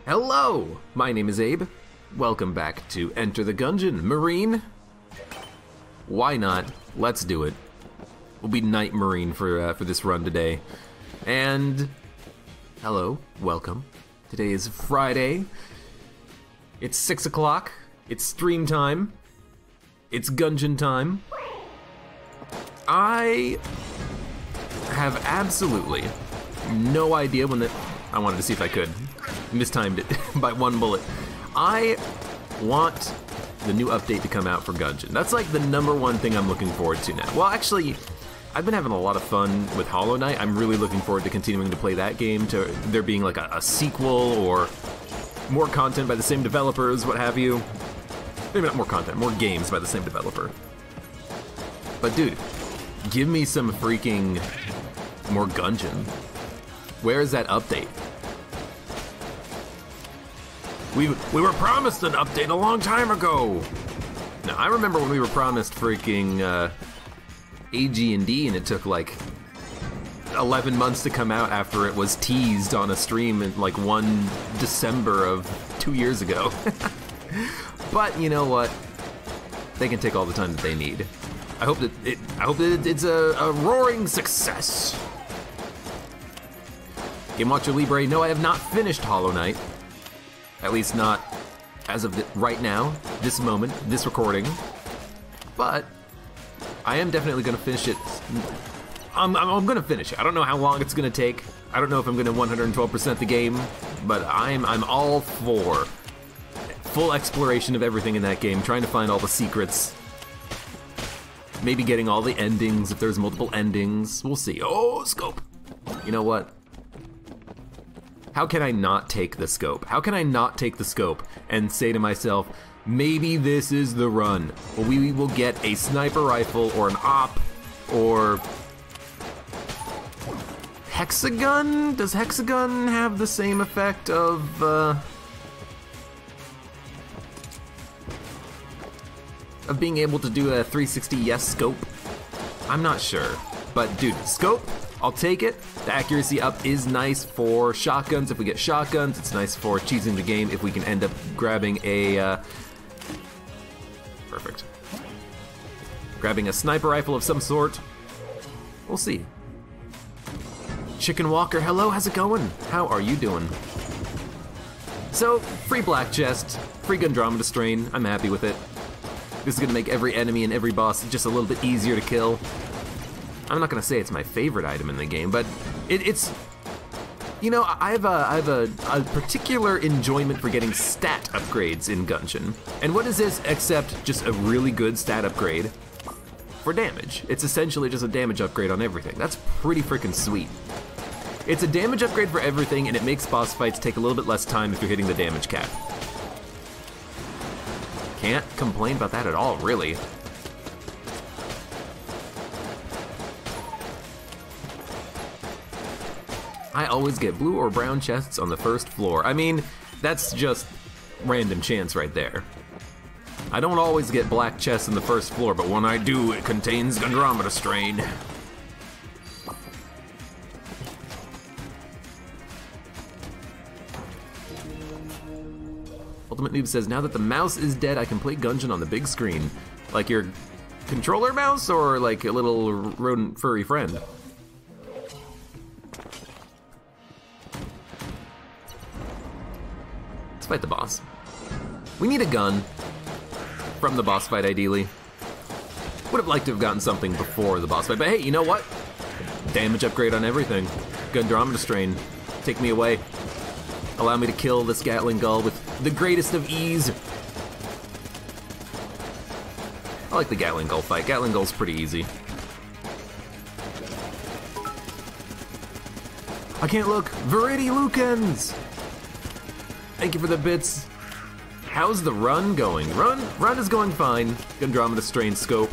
Hello, my name is Abe. Welcome back to Enter the Gungeon. Marine? Why not? Let's do it. We'll be Knight Marine for this run today. And hello, welcome. Today is Friday. It's 6 o'clock. It's stream time. It's Gungeon time. I have absolutely no idea when I wanted to see if I could. Mistimed it by one bullet. I want the new update to come out for Gungeon. That's like the #1 thing I'm looking forward to now. Well, actually, I've been having a lot of fun with Hollow Knight. I'm really looking forward to continuing to play that game, to there being like a sequel or more content by the same developers, what have you. Maybe not more content, more games by the same developer. But dude, give me some freaking more Gungeon. Where is that update? We were promised an update a long time ago. Now, I remember when we were promised freaking AG&D and it took like 11 months to come out after it was teased on a stream in like one December of 2 years ago. But you know what? They can take all the time that they need. I hope that it's a roaring success. Game Watcher Libre, no, I have not finished Hollow Knight. At least not as of right now, this moment, this recording. But I am definitely gonna finish it. I'm gonna finish it. I don't know how long it's gonna take. I don't know if I'm gonna 112% the game, but I'm all for full exploration of everything in that game, trying to find all the secrets. Maybe getting all the endings if there's multiple endings. We'll see. Oh, scope. You know what? How can I not take the scope? How can I not take the scope and say to myself, maybe this is the run? Well, we will get a sniper rifle or an op or hexagon? Does hexagon have the same effect of being able to do a 360 yes scope? I'm not sure, but dude, scope, I'll take it. The accuracy up is nice for shotguns. If we get shotguns, it's nice for cheesing the game if we can end up grabbing a perfect. Grabbing a sniper rifle of some sort. We'll see. Chicken Walker, hello, how's it going? How are you doing? So, free black chest, free Andromeda strain, I'm happy with it. This is gonna make every enemy and every boss just a little bit easier to kill. I'm not gonna say it's my favorite item in the game, but it's, you know, I have a particular enjoyment for getting stat upgrades in Gungeon. And what is this except just a really good stat upgrade for damage? It's essentially just a damage upgrade on everything. That's pretty freaking sweet. It's a damage upgrade for everything, and it makes boss fights take a little bit less time if you're hitting the damage cap. Can't complain about that at all, really. I always get blue or brown chests on the first floor. I mean, that's just random chance right there. I don't always get black chests on the first floor, but when I do, it contains Andromeda strain. Ultimate Noob says, now that the mouse is dead, I can play Gungeon on the big screen. Like your controller mouse or like a little rodent furry friend? Let's fight the boss. We need a gun from the boss fight, ideally. Would have liked to have gotten something before the boss fight, but hey, you know what? Damage upgrade on everything. Andromeda strain, take me away. Allow me to kill this Gatling Gull with the greatest of ease. I like the Gatling Gull fight. Gatling Gull's pretty easy. I can't look. Viridi Lucans! Thank you for the bits. How's the run going? Run is going fine. Andromeda strain scope.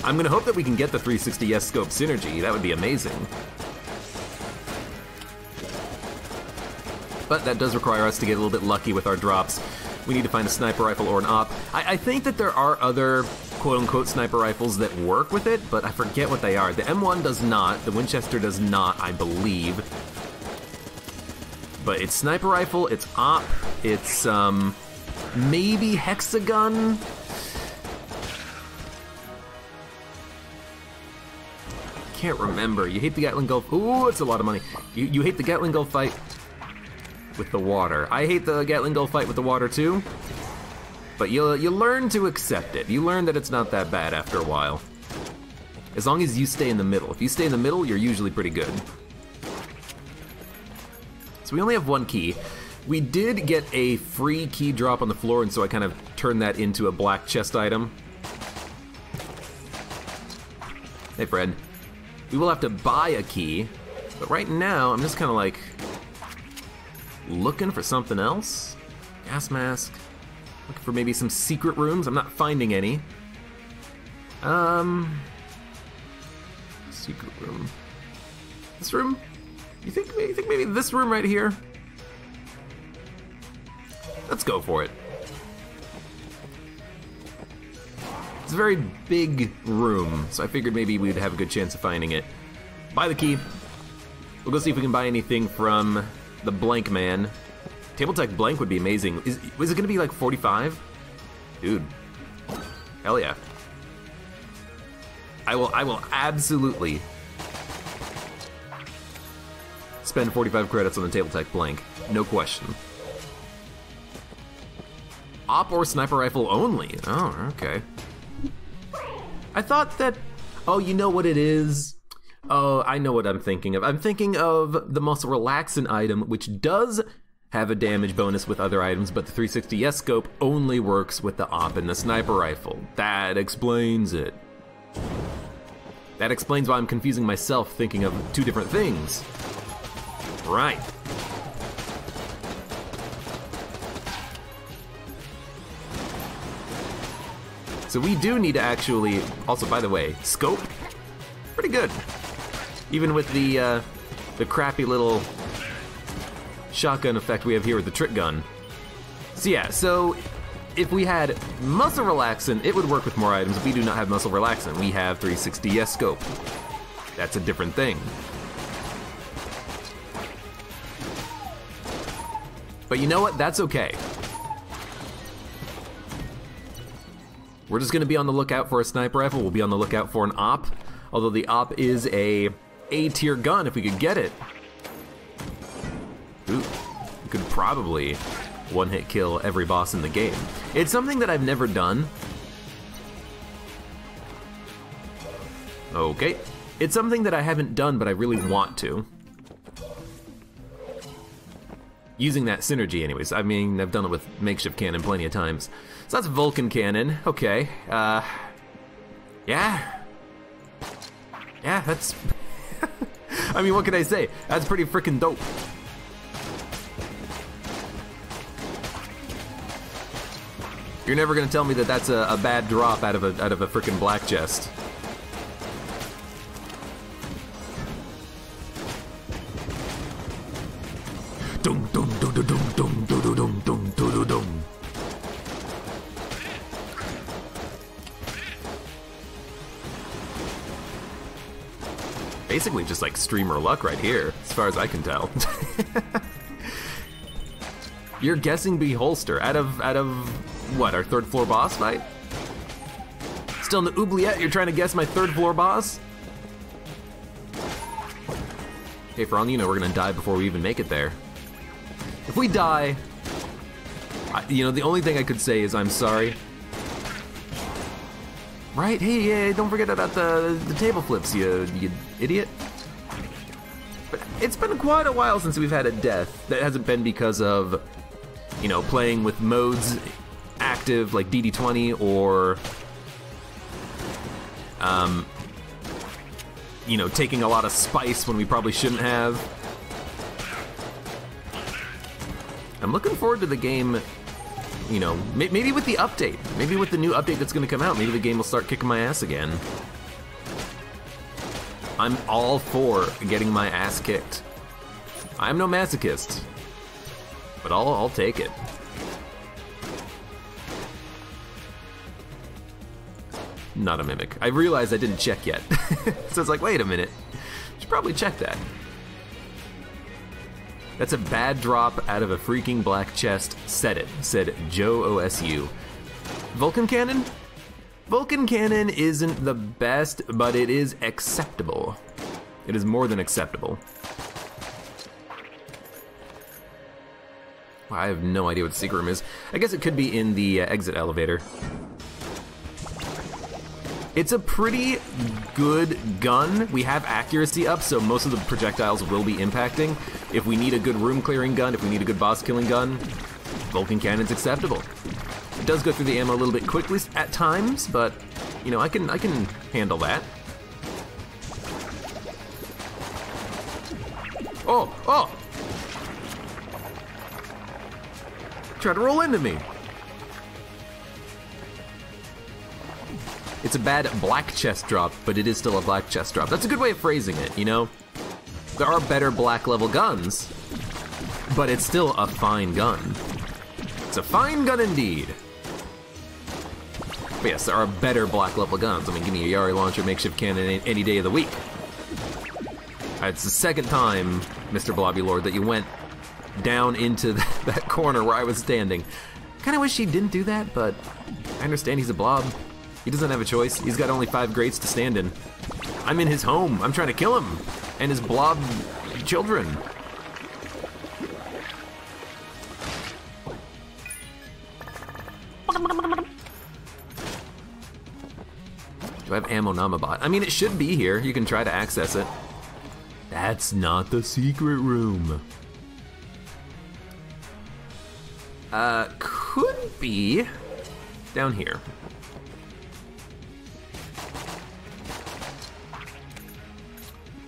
I'm gonna hope that we can get the 360 yes scope synergy. That would be amazing. But that does require us to get a little bit lucky with our drops. We need to find a sniper rifle or an op. I think that there are other quote-unquote sniper rifles that work with it, but I forget what they are. The M1 does not, the Winchester does not, I believe. But it's sniper rifle, it's op, it's maybe hexagon. Can't remember. You hate the Gatling Gun. Ooh, it's a lot of money. You hate the Gatling Gun fight with the water. I hate the Gatling Gun fight with the water too. But you learn to accept it. You learn that it's not that bad after a while. As long as you stay in the middle. If you stay in the middle, you're usually pretty good. So we only have one key. We did get a free key drop on the floor, and so I kind of turned that into a black chest item. Hey, Fred. We will have to buy a key, but right now I'm just kind of like looking for something else. Gas mask. Looking for maybe some secret rooms. I'm not finding any. Secret room. This room? You think maybe this room right here? Let's go for it. It's a very big room, so I figured maybe we'd have a good chance of finding it. Buy the key. We'll go see if we can buy anything from the blank man. Table Tech blank would be amazing. Was it gonna be like 45? Dude. Hell yeah. I will absolutely spend 45 credits on the Table Tech blank. No question. Op or sniper rifle only. Oh, okay. I thought that, oh, you know what it is? Oh, I know what I'm thinking of. I'm thinking of the muscle relaxant item, which does have a damage bonus with other items, but the 360S scope only works with the op and the sniper rifle. That explains it. That explains why I'm confusing myself thinking of two different things. Right. So we do need to actually, also by the way, scope, pretty good. Even with the crappy little shotgun effect we have here with the trick gun. So yeah, so if we had muscle relaxant, it would work with more items. We do not have muscle relaxant. We have 360S scope. That's a different thing. But you know what? That's okay. We're just gonna be on the lookout for a sniper rifle. We'll be on the lookout for an op. Although the op is a A-tier gun if we could get it. Ooh, we could probably one-hit kill every boss in the game. It's something that I've never done. Okay. It's something that I haven't done, but I really want to. Using that synergy anyways. I mean, I've done it with makeshift cannon plenty of times. So that's Vulcan cannon. Okay. Yeah. Yeah, that's... I mean, what can I say? That's pretty freaking dope. You're never gonna tell me that that's a bad drop out of a freaking black chest. Dum dum dum dum dum dum dum dum dum dum. Basically just like streamer luck right here, as far as I can tell. You're guessing Beholster out of what, our third floor boss fight? Still in the oubliette, you're trying to guess my third floor boss? Hey, for all you know, we're gonna die before we even make it there. If we die, you know, the only thing I could say is I'm sorry. Right? Hey, don't forget about the table flips, you idiot. But it's been quite a while since we've had a death. That hasn't been because of, you know, playing with modes active like DD20 or, you know, taking a lot of spice when we probably shouldn't have. I'm looking forward to the game, you know, maybe with the update. Maybe with the new update that's gonna come out, maybe the game will start kicking my ass again. I'm all for getting my ass kicked. I'm no masochist, but I'll take it. Not a mimic. I realized I didn't check yet. So it's like, wait a minute. Should probably check that. That's a bad drop out of a freaking black chest. Said it. Said Joe OSU. Vulcan Cannon? Vulcan Cannon isn't the best, but it is acceptable. It is more than acceptable. I have no idea what the secret room is. I guess it could be in the exit elevator. It's a pretty good gun. We have accuracy up, so most of the projectiles will be impacting. If we need a good room clearing gun, if we need a good boss killing gun, Vulcan Cannon's acceptable. It does go through the ammo a little bit quickly at times, but you know, I can handle that. Oh! Try to roll into me. It's a bad black chest drop, but it is still a black chest drop. That's a good way of phrasing it, you know? There are better black level guns, but it's still a fine gun. It's a fine gun indeed. But yes, there are better black level guns. I mean, give me a Yari launcher makeshift cannon any day of the week. It's the second time, Mr. Blobby Lord, that you went down into that corner where I was standing. Kinda wish he didn't do that, but I understand he's a blob. He doesn't have a choice. He's got only 5 grates to stand in. I'm in his home. I'm trying to kill him and his blob children. Do I have ammo Namabot? I mean, it should be here. You can try to access it. That's not the secret room. Could be down here.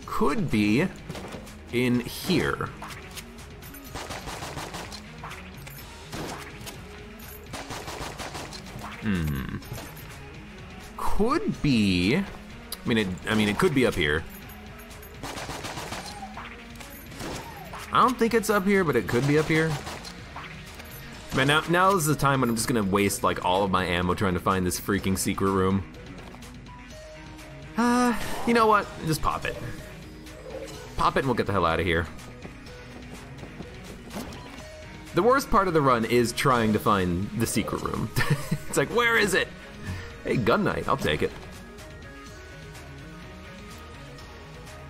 Could be in here. Could be. I mean, it could be up here. I don't think it's up here, but it could be up here. Man, now is the time when I'm just gonna waste like all of my ammo trying to find this freaking secret room. You know what? Just pop it. Pop it and we'll get the hell out of here. The worst part of the run is trying to find the secret room. It's like, where is it? Hey, gun night, I'll take it.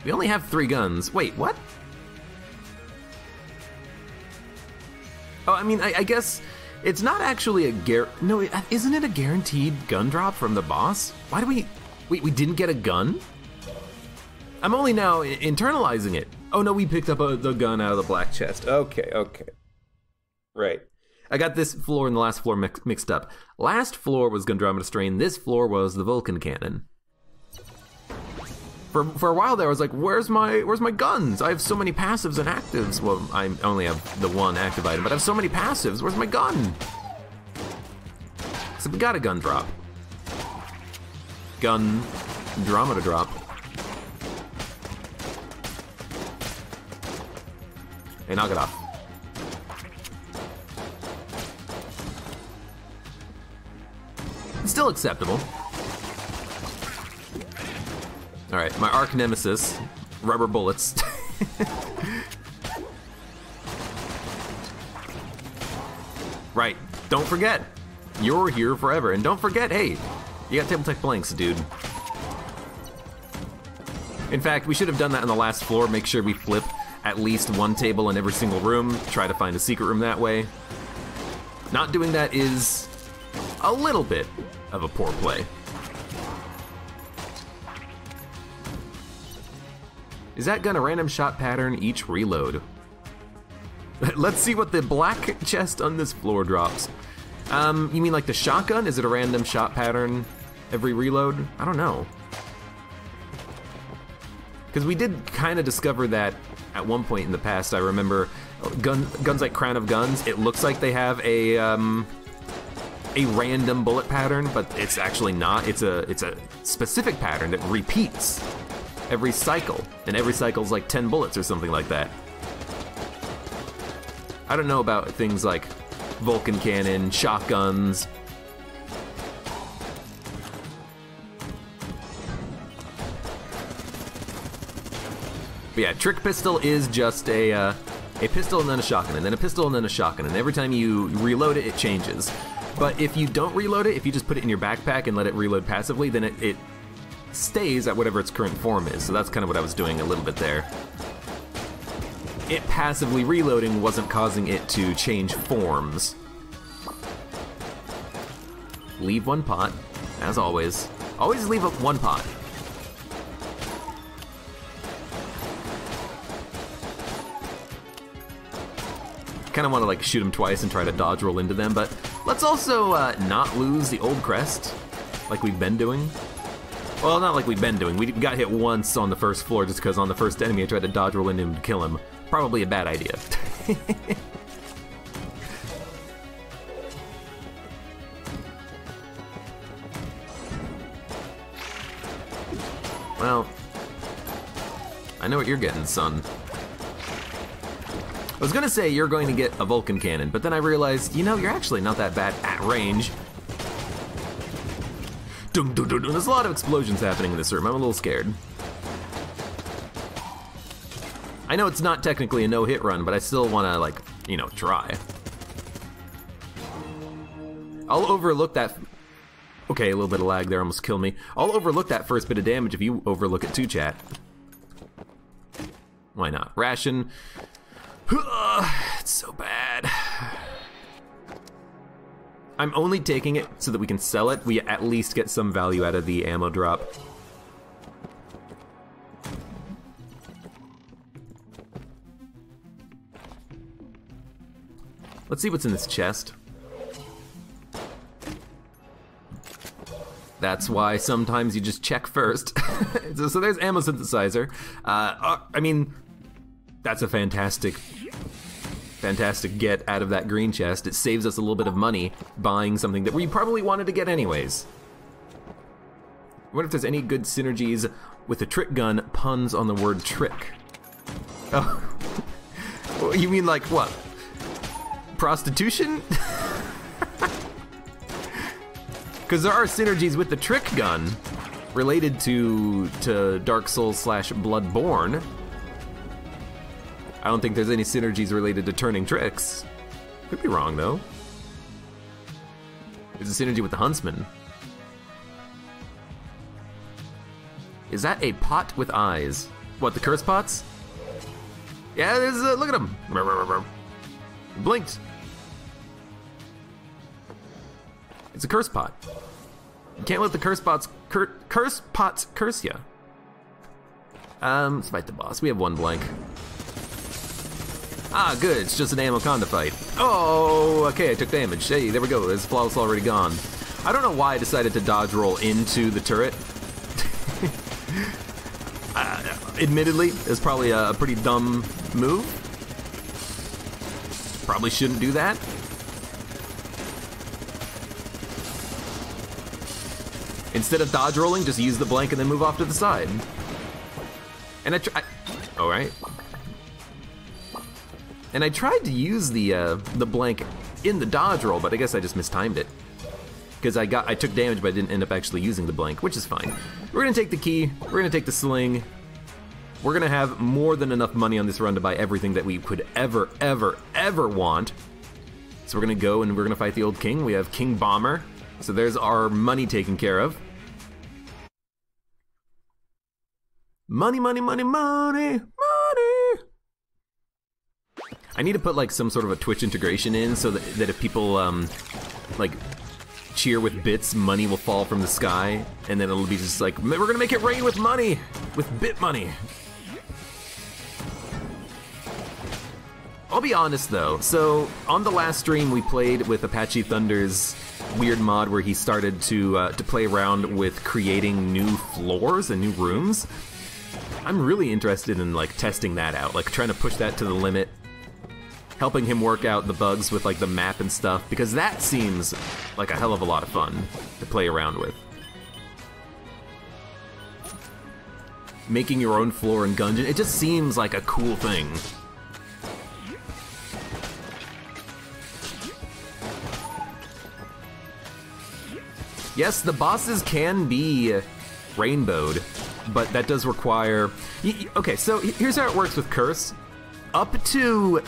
We only have 3 guns. Wait, what? Oh, I mean, I guess it's not actually a no, isn't it a guaranteed gun drop from the boss? Why do we didn't get a gun? I'm only now internalizing it. Oh no, we picked up the gun out of the black chest. Okay. Right. I got this floor and the last floor mixed up. Last floor was Gundramada Strain, this floor was the Vulcan Cannon. For a while there, I was like, where's my guns? I have so many passives and actives. Well, I only have the 1 active item, but I have so many passives. Where's my gun? So we got a gun drop. Gundramada drop. Hey, knock it off. It's still acceptable. All right, my arch nemesis, rubber bullets. Right, don't forget, you're here forever. And don't forget, hey, you got table tech blanks, dude. In fact, we should have done that on the last floor. Make sure we flip at least 1 table in every single room. Try to find a secret room that way. Not doing that is a little bit of a poor play. Is that gun a random shot pattern each reload? Let's see what the black chest on this floor drops. You mean like the shotgun? Is it a random shot pattern every reload? I don't know. Because we did kind of discover that at one point in the past. I remember guns like Crown of Guns, it looks like they have a random bullet pattern, but it's actually not. It's a specific pattern that repeats every cycle, and every cycle's like 10 bullets or something like that. I don't know about things like Vulcan Cannon, shotguns. But yeah, Trick Pistol is just a a pistol and then a shotgun, and then a pistol and then a shotgun, and every time you reload it, it changes. But if you don't reload it, if you just put it in your backpack and let it reload passively, then it stays at whatever its current form is. So that's kind of what I was doing a little bit there. It passively reloading wasn't causing it to change forms. Leave one pot, as always. Always leave up one pot. Kind of want to like shoot him twice and try to dodge roll into them, but let's also not lose the old crest like we've been doing. Well, not like we've been doing. We got hit once on the first floor just because on the first enemy I tried to dodge roll into him to kill him. Probably a bad idea. Well, I know what you're getting, son. I was gonna say you're going to get a Vulcan cannon, but then I realized, you know, you're actually not that bad at range. Dun, dun, dun, dun. There's a lot of explosions happening in this room. I'm a little scared. I know it's not technically a no-hit run, but I still want to, like, you know, try. I'll overlook that... Okay, a little bit of lag there almost killed me. I'll overlook that first bit of damage if you overlook it too, chat. Why not? Ration. It's so bad. I'm only taking it so that we can sell it. We at least get some value out of the ammo drop. Let's see what's in this chest. That's why sometimes you just check first. So there's ammo synthesizer. I mean, that's a fantastic get out of that green chest. It saves us a little bit of money buying something that we probably wanted to get anyways. I wonder if there's any good synergies with the trick gun, puns on the word trick. Oh, you mean like what? Prostitution? Because there are synergies with the trick gun related to Dark Souls / Bloodborne. I don't think there's any synergies related to turning tricks. Could be wrong though. There's a synergy with the Huntsman. Is that a pot with eyes? What, the curse pots? Yeah, there's look at them. Blinked. It's a curse pot. You can't let the curse pots curse ya. Let's fight the boss. We have one blank. Ah, good. It's just an Anaconda fight. Oh, okay. I took damage. Hey, there we go. His flawless already gone. I don't know why I decided to dodge roll into the turret. Admittedly, it's probably a pretty dumb move. Probably shouldn't do that. Instead of dodge rolling, just use the blank and then move off to the side. And all right. And I tried to use the blank in the dodge roll, but I guess I just mistimed it. Because I took damage, but I didn't end up actually using the blank, which is fine. We're gonna take the key, we're gonna take the sling. We're gonna have more than enough money on this run to buy everything that we could ever want. So we're gonna go and we're gonna fight the old king. We have King Bomber. So there's our money taken care of. Money, money, money, money, money. I need to put like some sort of a Twitch integration in so that if people like cheer with bits, money will fall from the sky, and then it'll be just like, we're gonna make it rain with money, with bit money. I'll be honest though, so on the last stream we played with Apache Thunder's weird mod where he started to play around with creating new floors and new rooms. I'm really interested in like testing that out, like trying to push that to the limit, helping him work out the bugs with like the map and stuff, because that seems like a hell of a lot of fun to play around with. Making your own floor in Gungeon, it just seems like a cool thing. Yes, the bosses can be rainbowed, but that does require... Okay, so here's how it works with Curse. Up to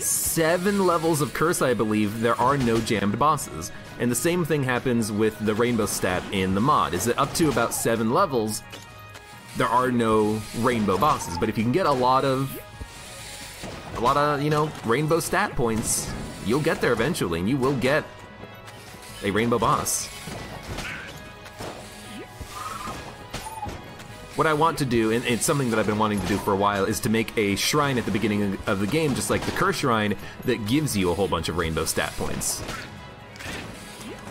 7 levels of curse, I believe, there are no jammed bosses. And the same thing happens with the rainbow stat in the mod, is that up to about 7 levels, there are no rainbow bosses. But if you can get a lot of, you know, rainbow stat points, you'll get there eventually, and you will get a rainbow boss. What I want to do, and it's something that I've been wanting to do for a while, is to make a shrine at the beginning of the game, just like the curse shrine, that gives you a whole bunch of rainbow stat points.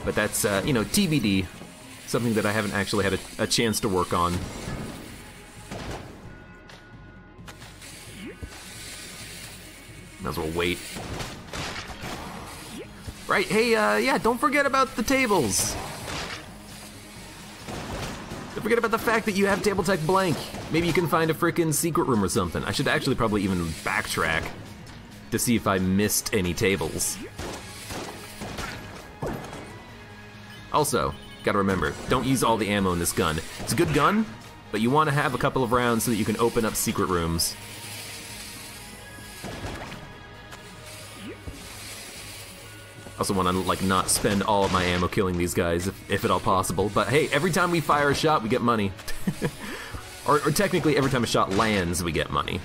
But that's, you know, TBD. Something that I haven't actually had a chance to work on. Might as well wait. Right, hey, yeah, don't forget about the tables. Don't forget about the fact that you have table tech blank. Maybe you can find a frickin' secret room or something. I should actually probably even backtrack to see if I missed any tables. Also, gotta remember, don't use all the ammo in this gun. It's a good gun, but you want to have a couple of rounds so that you can open up secret rooms. Also want to, like, not spend all of my ammo killing these guys, if at all possible. But hey, every time we fire a shot, we get money. or technically, every time a shot lands, we get money.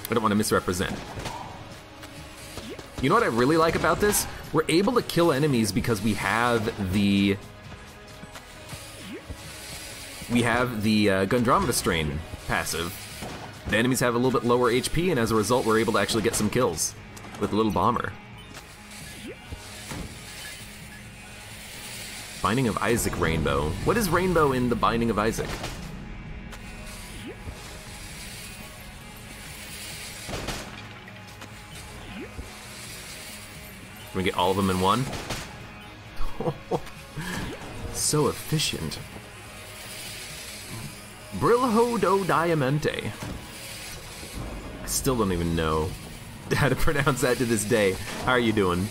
I don't want to misrepresent. You know what I really like about this? We're able to kill enemies because we have the Gundromita Strain passive. The enemies have a little bit lower HP, and as a result, we're able to actually get some kills with a little bomber. Binding of Isaac Rainbow. What is Rainbow in the Binding of Isaac? Can we get all of them in one? So efficient. Brilho do Diamante. I still don't even know how to pronounce that to this day. How are you doing?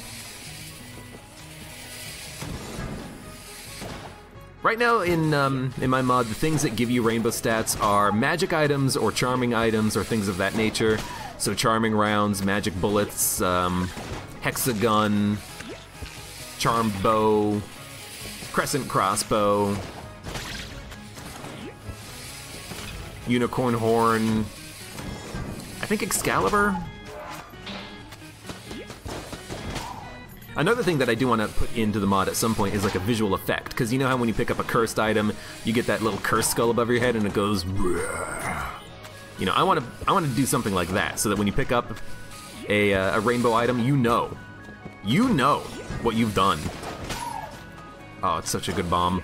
Right now in my mod, the things that give you rainbow stats are magic items or charming items or things of that nature. So charming rounds, magic bullets, hexagun, charmed bow, crescent crossbow, unicorn horn, I think Excalibur. Another thing that I do want to put into the mod at some point is like a visual effect, because you know how when you pick up a cursed item, you get that little curse skull above your head and it goes. You know, I want to do something like that, so that when you pick up a rainbow item, you know what you've done. Oh, it's such a good bomb.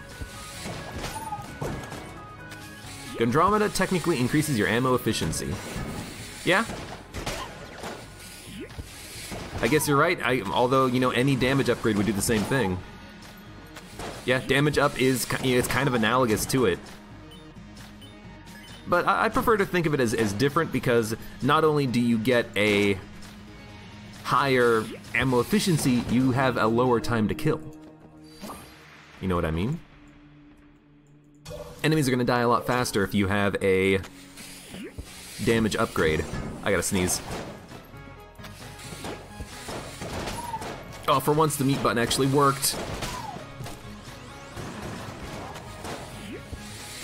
Gundromita technically increases your ammo efficiency. Yeah. I guess you're right, although, you know, any damage upgrade would do the same thing. Yeah, damage up is it's kind of analogous to it. But I prefer to think of it as different, because not only do you get a higher ammo efficiency, you have a lower time to kill. You know what I mean? Enemies are going to die a lot faster if you have a damage upgrade. I gotta sneeze. Oh, for once the mute button actually worked.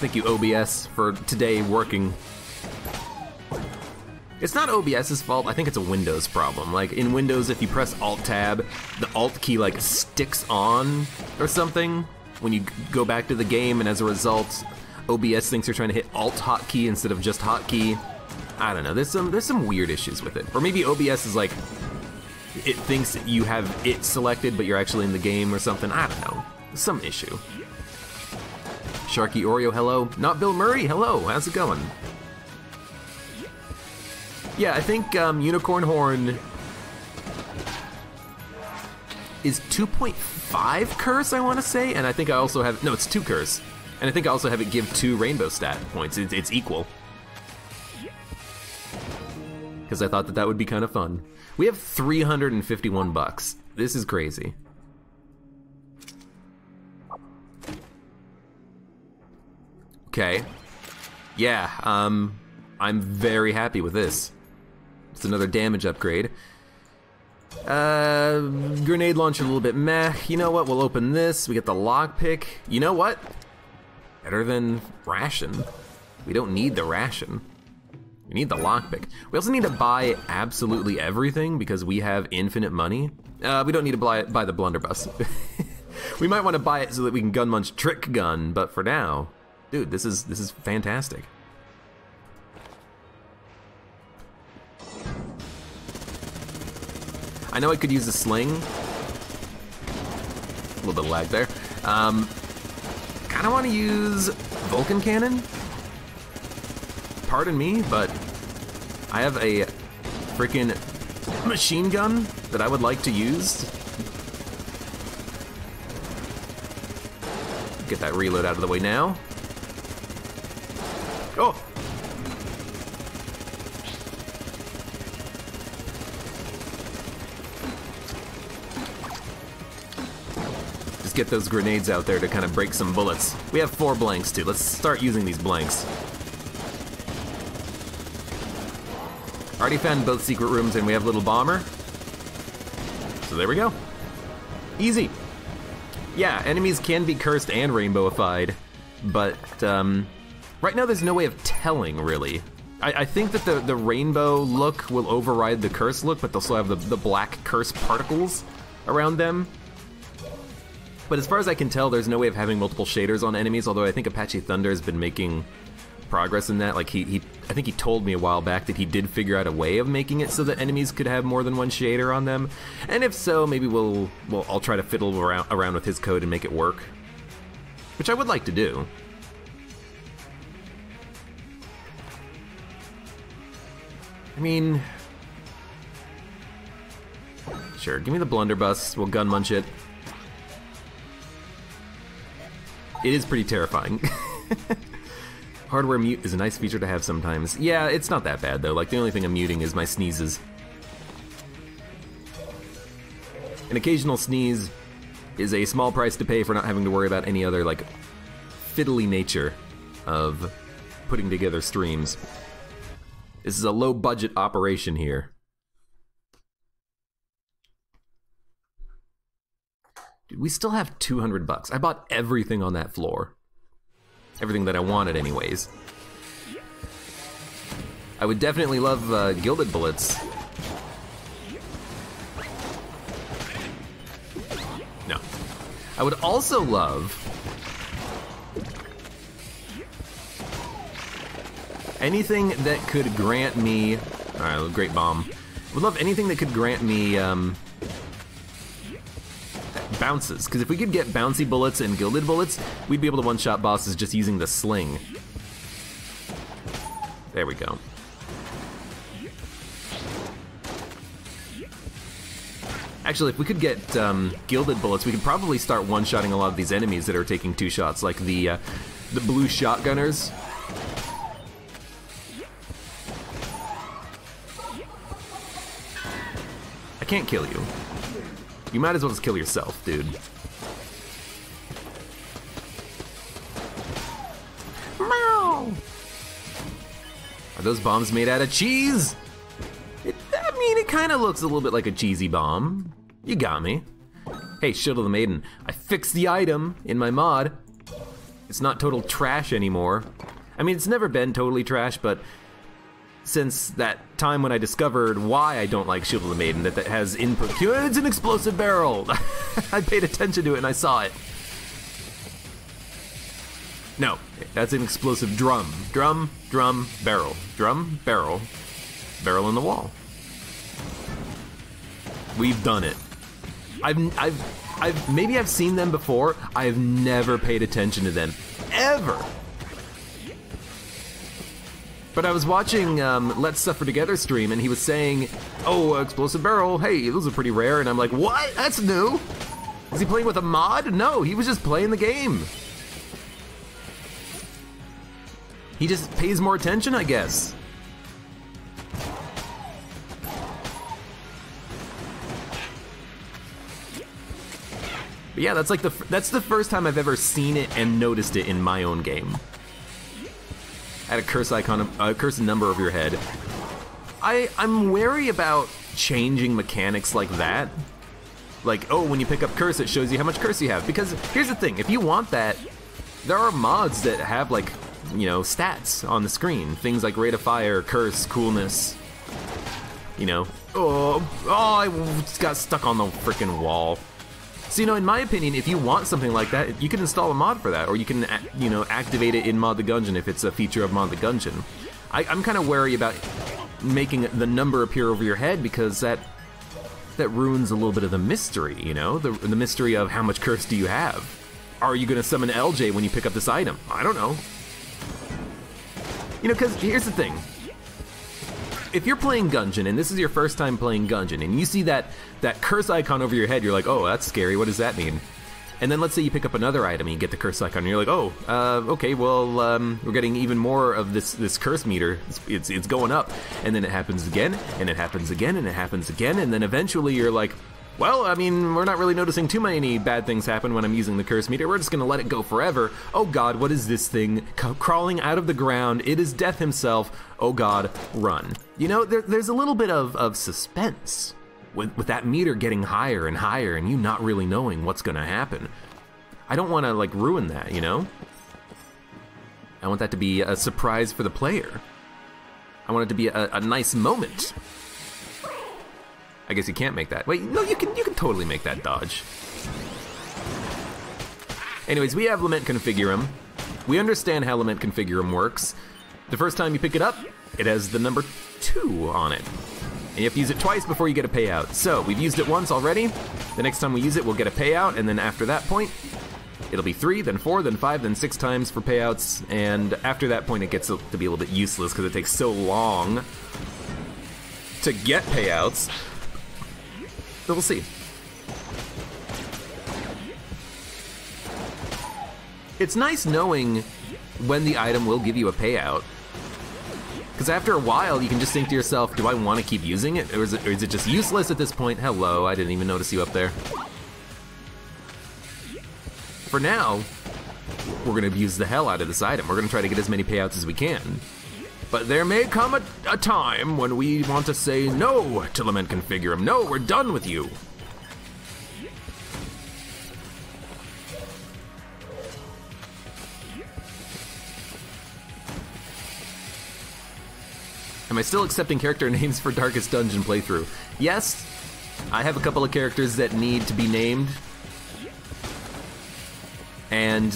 Thank you, OBS, for today working. It's not OBS's fault, I think it's a Windows problem. Like, in Windows, if you press Alt-Tab, the Alt key, like, sticks on or something when you go back to the game, and as a result, OBS thinks you're trying to hit Alt-Hotkey instead of just Hotkey. I don't know, there's some weird issues with it. Or maybe OBS is like, it thinks that you have it selected, but you're actually in the game or something. I don't know. Some issue. Sharky Oreo, hello. Not Bill Murray, hello. How's it going? Yeah, I think Unicorn Horn is 2.5 curse, I want to say, and I think I also have, no, it's 2 curse. And I think I also have it give 2 rainbow stat points. It's equal. Because I thought that would be kind of fun. We have 351 bucks. This is crazy. Okay. Yeah, I'm very happy with this. It's another damage upgrade. Grenade launcher a little bit meh. You know what? We'll open this. We get the lockpick. You know what? Better than ration. We don't need the ration. We need the lockpick. We also need to buy absolutely everything because we have infinite money. We don't need to buy the blunderbuss. We might want to buy it so that we can gun munch trick gun, but for now, dude, this is fantastic. I know I could use a sling. A little bit of lag there. Kinda wanna use Vulcan Cannon. Pardon me, but I have a freaking machine gun that I would like to use. Get that reload out of the way now. Oh! Just get those grenades out there to kind of break some bullets. We have 4 blanks too. Let's start using these blanks. Already found both secret rooms and we have little bomber. So there we go. Easy. Yeah, enemies can be cursed and rainbowified, but right now there's no way of telling, really. I think that the rainbow look will override the curse look, but they'll still have the black curse particles around them. But as far as I can tell, there's no way of having multiple shaders on enemies, although I think Apache Thunder has been making progress in that. Like I think he told me a while back that he did figure out a way of making it so that enemies could have more than one shader on them. And if so, maybe I'll try to fiddle around with his code and make it work, which I would like to do. I mean, sure, give me the blunderbuss. We'll gun munch it. It is pretty terrifying. Hardware mute is a nice feature to have sometimes. Yeah, it's not that bad though. Like, the only thing I'm muting is my sneezes. An occasional sneeze is a small price to pay for not having to worry about any other, like, fiddly nature of putting together streams. This is a low-budget operation here. Dude, we still have 200 bucks. I bought everything on that floor. Everything that I wanted, anyways. I would definitely love gilded bullets. No. I would also love anything that could grant me... Alright, great bomb. I would love anything that could grant me bounces, because if we could get bouncy bullets and gilded bullets, we'd be able to one-shot bosses just using the sling. There we go. Actually, if we could get gilded bullets, we could probably start one-shotting a lot of these enemies that are taking 2 shots, like the blue shotgunners. I can't kill you. You might as well just kill yourself, dude. Meow. Are those bombs made out of cheese? I mean, it kind of looks a little bit like a cheesy bomb. You got me. Hey, Shield of the Maiden, I fixed the item in my mod. It's not total trash anymore. I mean, it's never been totally trash, but since that time when I discovered why I don't like Shield of the Maiden, that has input. It's an explosive barrel! I paid attention to it and I saw it. No, that's an explosive drum. Drum, drum, barrel. Drum, barrel. Barrel in the wall. We've done it. Maybe I've seen them before. I've never paid attention to them. Ever! But I was watching Let's Suffer Together stream, and he was saying, oh, explosive barrel, hey, those are pretty rare, and I'm like, what? That's new? Is he playing with a mod? No, he was just playing the game. He just pays more attention, I guess. But yeah, that's like that's the first time I've ever seen it and noticed it in my own game. Add a curse icon, a curse number over your head. I'm wary about changing mechanics like that. Like, oh, when you pick up curse, it shows you how much curse you have. Because here's the thing, if you want that, there are mods that have, like, you know, stats on the screen. Things like rate of fire, curse, coolness. You know, I just got stuck on the freaking wall. So, you know, in my opinion, if you want something like that, you can install a mod for that, or you can, you know, activate it in Mod the Gungeon if it's a feature of Mod the Gungeon. I'm kind of wary about making the number appear over your head, because that ruins a little bit of the mystery, you know? The mystery of how much curse do you have? Are you gonna summon LJ when you pick up this item? I don't know. You know, because here's the thing. If you're playing Gungeon, and this is your first time playing Gungeon, and you see that curse icon over your head, you're like, oh, that's scary, what does that mean? And then let's say you pick up another item and you get the curse icon, and you're like, oh, okay, well, we're getting even more of this curse meter. It's going up. And then it happens again, and it happens again, and it happens again, and then eventually you're like, well, I mean, we're not really noticing too many bad things happen when I'm using the curse meter. We're just gonna let it go forever. Oh god, what is this thing crawling out of the ground? It is death himself. Oh god, run. You know, there's a little bit of suspense with that meter getting higher and higher and you not really knowing what's gonna happen. I don't wanna, like, ruin that, you know? I want that to be a surprise for the player. I want it to be a nice moment. I guess you can't make that. Wait, no, you can totally make that dodge. Anyways, we have Lament Configurum. We understand how Lament Configurum works. The first time you pick it up, it has the number 2 on it. And you have to use it twice before you get a payout. So, we've used it once already. The next time we use it, we'll get a payout, and then after that point, it'll be 3, then 4, then 5, then 6 times for payouts, and after that point it gets to be a little bit useless because it takes so long to get payouts. But we'll see. It's nice knowing when the item will give you a payout. Because after a while, you can just think to yourself, do I want to keep using it? Or is it just useless at this point? Hello, I didn't even notice you up there. For now, we're going to abuse the hell out of this item. We're going to try to get as many payouts as we can. But there may come a time when we want to say no to Lament Configurum. No, we're done with you. Am I still accepting character names for Darkest Dungeon playthrough? Yes, I have a couple of characters that need to be named. And,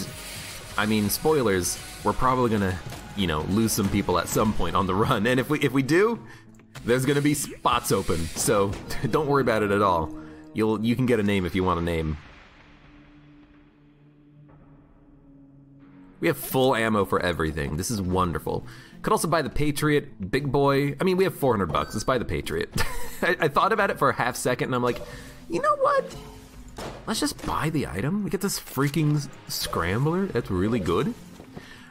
I mean, spoilers, we're probably gonna, you know, lose some people at some point on the run. And if we do, there's gonna be spots open. So don't worry about it at all. You can get a name if you want a name. We have full ammo for everything. This is wonderful. Could also buy the Patriot, Big Boy. I mean, we have 400 bucks. Let's buy the Patriot. I thought about it for a half second, and I'm like, you know what? Let's just buy the item. We get this freaking Scrambler. That's really good.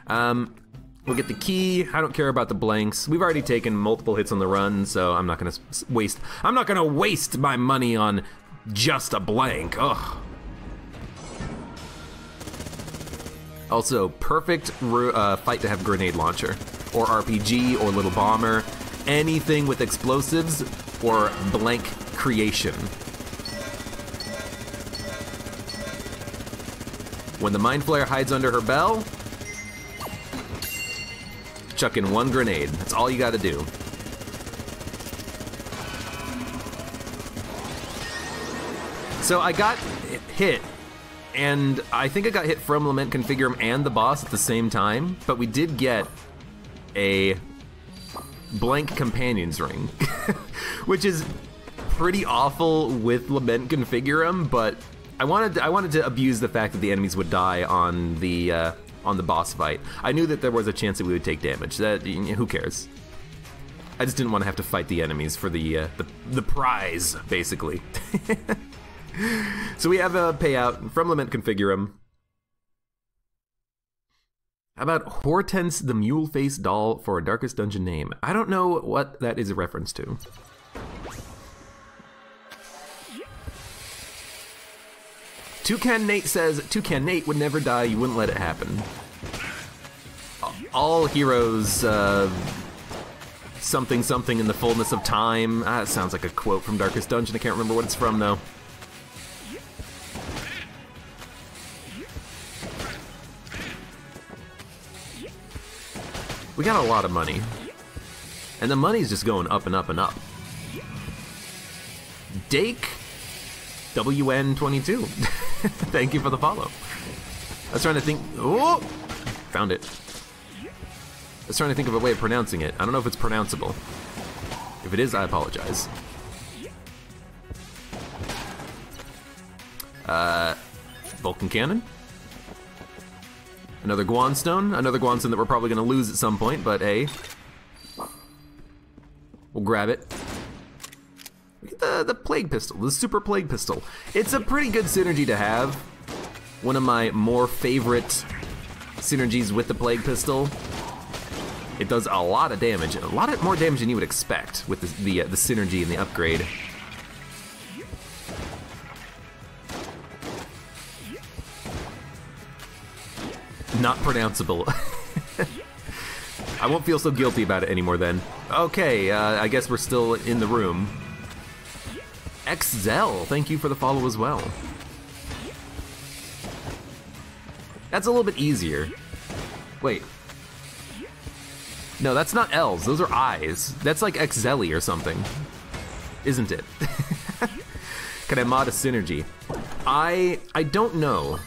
We'll get the key. I don't care about the blanks. We've already taken multiple hits on the run, so I'm not gonna waste. I'm not gonna waste my money on just a blank. Ugh. Also, perfect fight to have grenade launcher, or RPG, or little bomber, anything with explosives or blank creation. When the Mind Flayer hides under her bell, chuck in 1 grenade. That's all you gotta do. So I got hit, and I think I got hit from Lament Configurum and the boss at the same time, but we did get a blank Companion's Ring, which is pretty awful with Lament Configurum, but I wanted to abuse the fact that the enemies would die on the boss fight. I knew that there was a chance that we would take damage. That, who cares? I just didn't want to have to fight the enemies for the prize, basically. So we have a payout from Lament Configurum. How about Hortense the Mule-Faced Doll for a Darkest Dungeon name? I don't know what that is a reference to. Toucan Nate says, Toucan Nate would never die, you wouldn't let it happen. All heroes something something in the fullness of time. Ah, it sounds like a quote from Darkest Dungeon. I can't remember what it's from, though. We got a lot of money. And the money's just going up and up and up. Dake WN22. Thank you for the follow. I was trying to think. Oh! Found it. I was trying to think of a way of pronouncing it. I don't know if it's pronounceable. If it is, I apologize. Vulcan Cannon. Another Guon Stone. Another Guon Stone that we're probably going to lose at some point, but hey. We'll grab it. Look at the Plague Pistol, the Super Plague Pistol. It's a pretty good synergy to have. One of my more favorite synergies with the Plague Pistol. It does a lot of damage, a lot more damage than you would expect with the synergy and the upgrade. Not pronounceable. I won't feel so guilty about it anymore then. Okay, I guess we're still in the room. XZell, thank you for the follow as well. That's a little bit easier. Wait. No, that's not L's, those are I's. That's like XZelly or something. Isn't it? Can I mod a synergy? I don't know.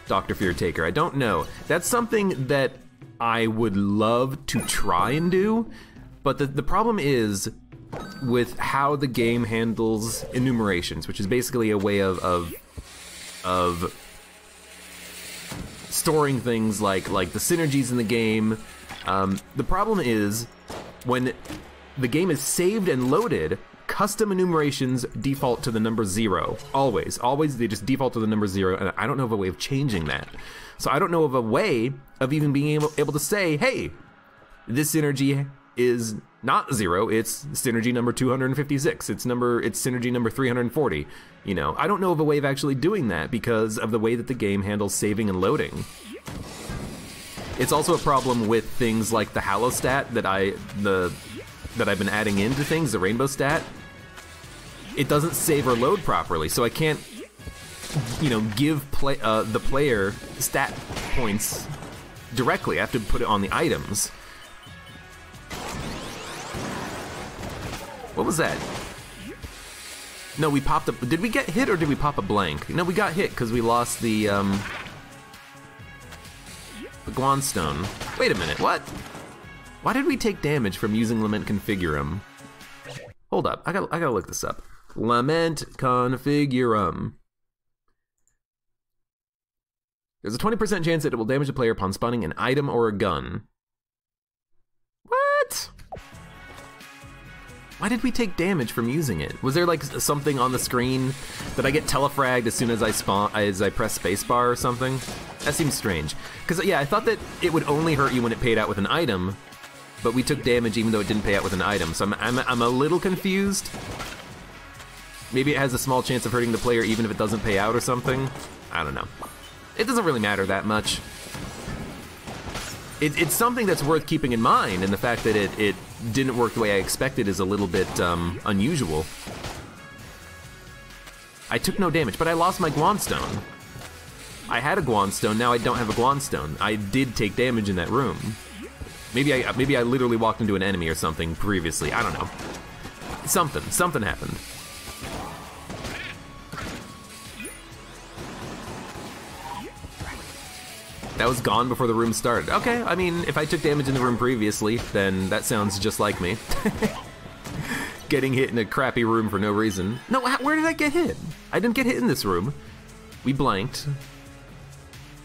Dr. Fear Taker, I don't know. That's something that I would love to try and do, but the problem is with how the game handles enumerations, which is basically a way of storing things like the synergies in the game. The problem is when the game is saved and loaded, custom enumerations default to the number 0. Always they just default to the number 0, and I don't know of a way of changing that. So I don't know of a way of even being able to say, hey, this synergy is not 0, it's synergy number 256, it's synergy number 340. You know, I don't know of a way of actually doing that because of the way that the game handles saving and loading. It's also a problem with things like the Hallow stat that I've been adding into things, the Rainbow stat. It doesn't save or load properly, so I can't, you know, give the player stat points directly. I have to put it on the items. What was that? No, we popped a... Did we get hit or did we pop a blank? No, we got hit because we lost the Guon Stone. Wait a minute, what? Why did we take damage from using Lament Configurum? Hold up, I gotta look this up. Lament Configurum. There's a 20% chance that it will damage the player upon spawning an item or a gun. What? Why did we take damage from using it? Was there like something on the screen that I get telefragged as soon as I press spacebar or something? That seems strange. Because yeah, I thought that it would only hurt you when it paid out with an item, but we took damage even though it didn't pay out with an item. So I'm a little confused. Maybe it has a small chance of hurting the player even if it doesn't pay out or something. I don't know. It doesn't really matter that much. It's something that's worth keeping in mind, and the fact that it didn't work the way I expected is a little bit unusual. I took no damage, but I lost my Guon Stone. I had a Guon Stone, now I don't have a Guon Stone. I did take damage in that room. Maybe I literally walked into an enemy or something previously, I don't know. Something happened. That was gone before the room started. Okay, I mean, if I took damage in the room previously, then that sounds just like me. Getting hit in a crappy room for no reason. No, where did I get hit? I didn't get hit in this room. We blanked.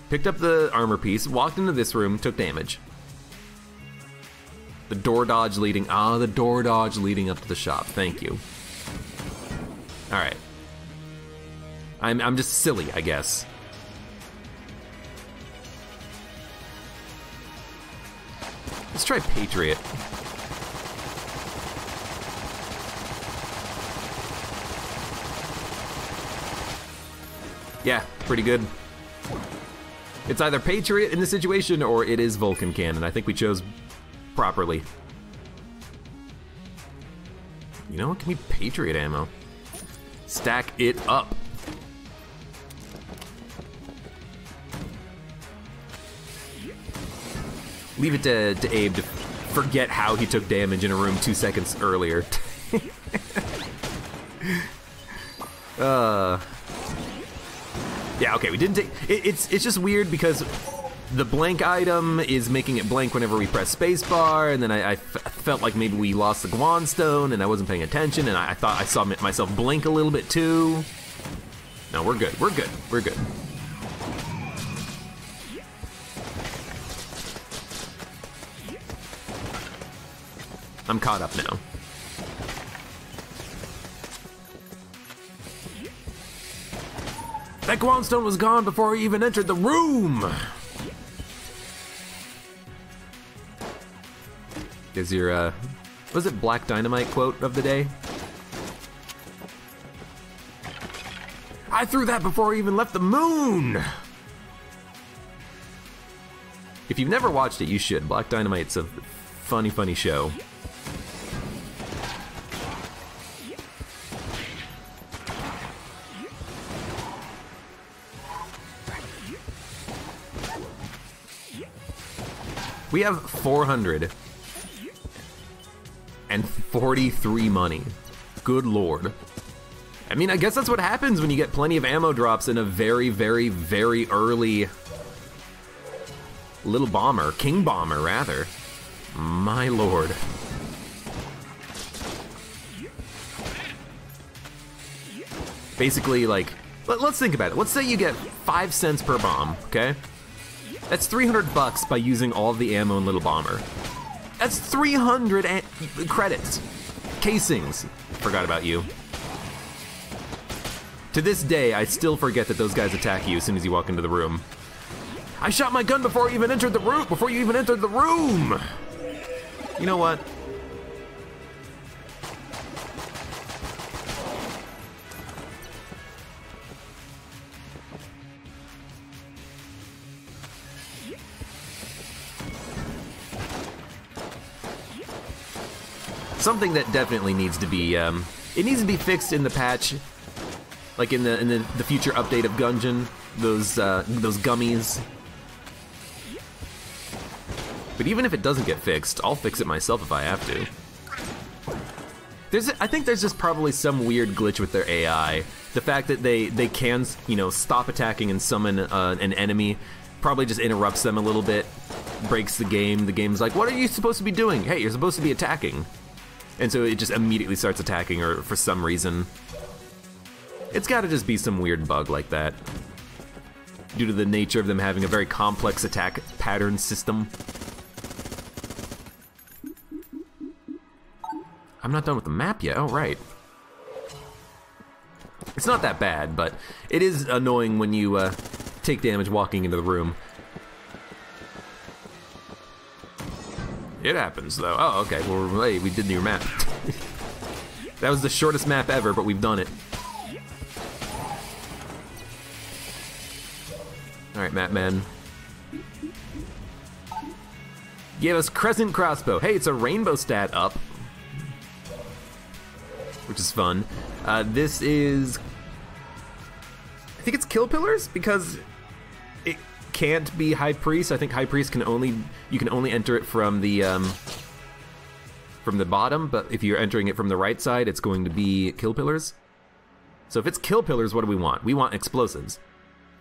Picked up the armor piece, walked into this room, took damage. The door dodge leading, the door dodge leading up to the shop, thank you. Alright. I'm just silly, I guess. Let's try Patriot. Yeah, pretty good. It's either Patriot in this situation or it is Vulcan Cannon. I think we chose properly. You know what? Give me Patriot ammo. Stack it up. Leave it to Abe to forget how he took damage in a room 2 seconds earlier. Yeah, okay, we didn't take... It's just weird because the blank item is making it blank whenever we press spacebar, and then I felt like maybe we lost the Guon stone and I wasn't paying attention, and I thought I saw myself blink a little bit too. No, we're good, we're good, we're good. I'm caught up now. That Guon stone was gone before we even entered the room! Is your, was it Black Dynamite quote of the day? I threw that before we even left the moon! If you've never watched it, you should. Black Dynamite's a funny, funny show. We have 443 money. Good lord. I mean, I guess that's what happens when you get plenty of ammo drops in a very, very, very early little bomber. King bomber, rather. My lord. Basically, like, let's think about it. Let's say you get 5 cents per bomb, okay? That's 300 bucks by using all of the ammo in Little Bomber. That's 300 credits. Casings. Forgot about you. To this day, I still forget that those guys attack you as soon as you walk into the room. I shot my gun before you even entered the room! Before you even entered the room! You know what? Something that definitely needs to be, it needs to be fixed in the patch, like in the future update of Gungeon, those gummies. But even if it doesn't get fixed, I'll fix it myself if I have to. I think there's just probably some weird glitch with their AI. The fact that they can, you know, stop attacking and summon an enemy probably just interrupts them a little bit, breaks the game. The game's like, what are you supposed to be doing? Hey, you're supposed to be attacking. And so it just immediately starts attacking her for some reason. It's gotta just be some weird bug like that, due to the nature of them having a very complex attack pattern system. I'm not done with the map yet. Oh, right. It's not that bad, but it is annoying when you take damage walking into the room. It happens, though. Oh, okay. Well, hey, we did your map. That was the shortest map ever, but we've done it. Alright, map man. Give us Crescent Crossbow. Hey, it's a rainbow stat up, which is fun. This is... I think it's Kill Pillars, because it can't be High Priest. I think High Priest can only... You can only enter it from the bottom, but if you're entering it from the right side, it's going to be Kill Pillars. So if it's Kill Pillars, what do we want? We want Explosives.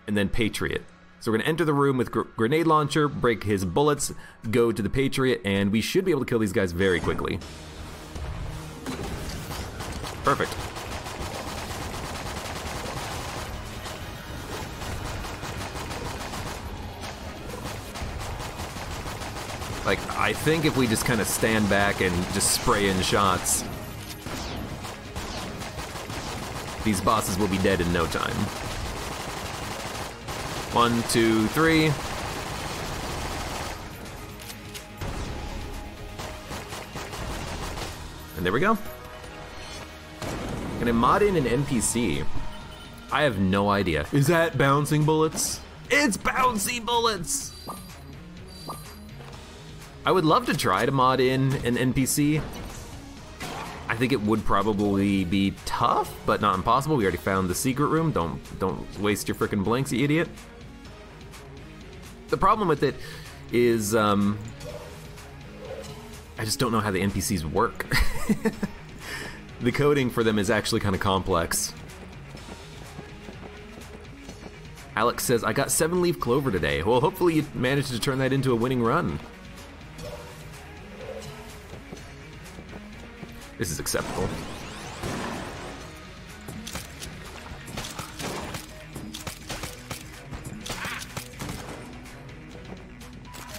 And then Patriot. So we're gonna enter the room with Grenade Launcher, break his bullets, go to the Patriot, and we should be able to kill these guys very quickly. Perfect. Like, I think if we just kind of stand back and just spray in shots, these bosses will be dead in no time. 1, 2, 3. And there we go. Can I mod in an NPC? I have no idea. Is that bouncing bullets? It's bouncy bullets! I would love to try to mod in an NPC. I think it would probably be tough, but not impossible. We already found the secret room. Don't waste your frickin' blanks, you idiot. The problem with it is, I just don't know how the NPCs work. The coding for them is actually kind of complex. Alex says, I got 7-leaf clover today. Well, hopefully you managed to turn that into a winning run. This is acceptable.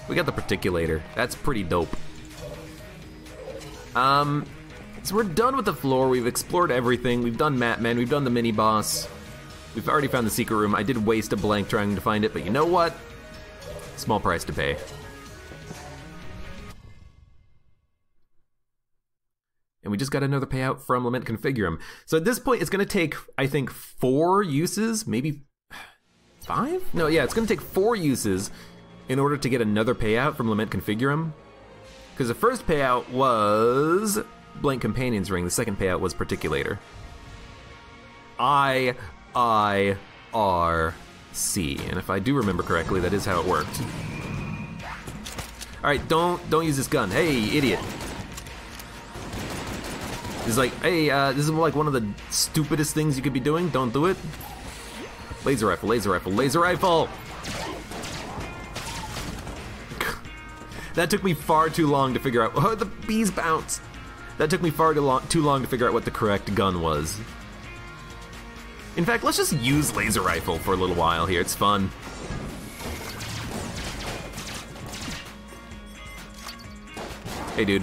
We got the particulator. That's pretty dope. So we're done with the floor. We've explored everything. We've done Matman. We've done the mini-boss. We've already found the secret room. I did waste a blank trying to find it, but you know what? Small price to pay. And we just got another payout from Lament Configurum. So at this point, it's going to take, I think, 4 uses, maybe 5? No, yeah, it's going to take 4 uses in order to get another payout from Lament Configurum. Because the first payout was Blank Companion's Ring. The second payout was Particulator. I-R-C. And if I do remember correctly, that is how it worked. Alright, don't use this gun. Hey, idiot. It's like, hey, this is like one of the stupidest things you could be doing. Don't do it. Laser rifle, laser rifle, laser rifle! That took me far too long to figure out. Oh, the bees bounced! That took me far too long to figure out what the correct gun was. In fact, let's just use laser rifle for a little while here. It's fun. Hey, dude.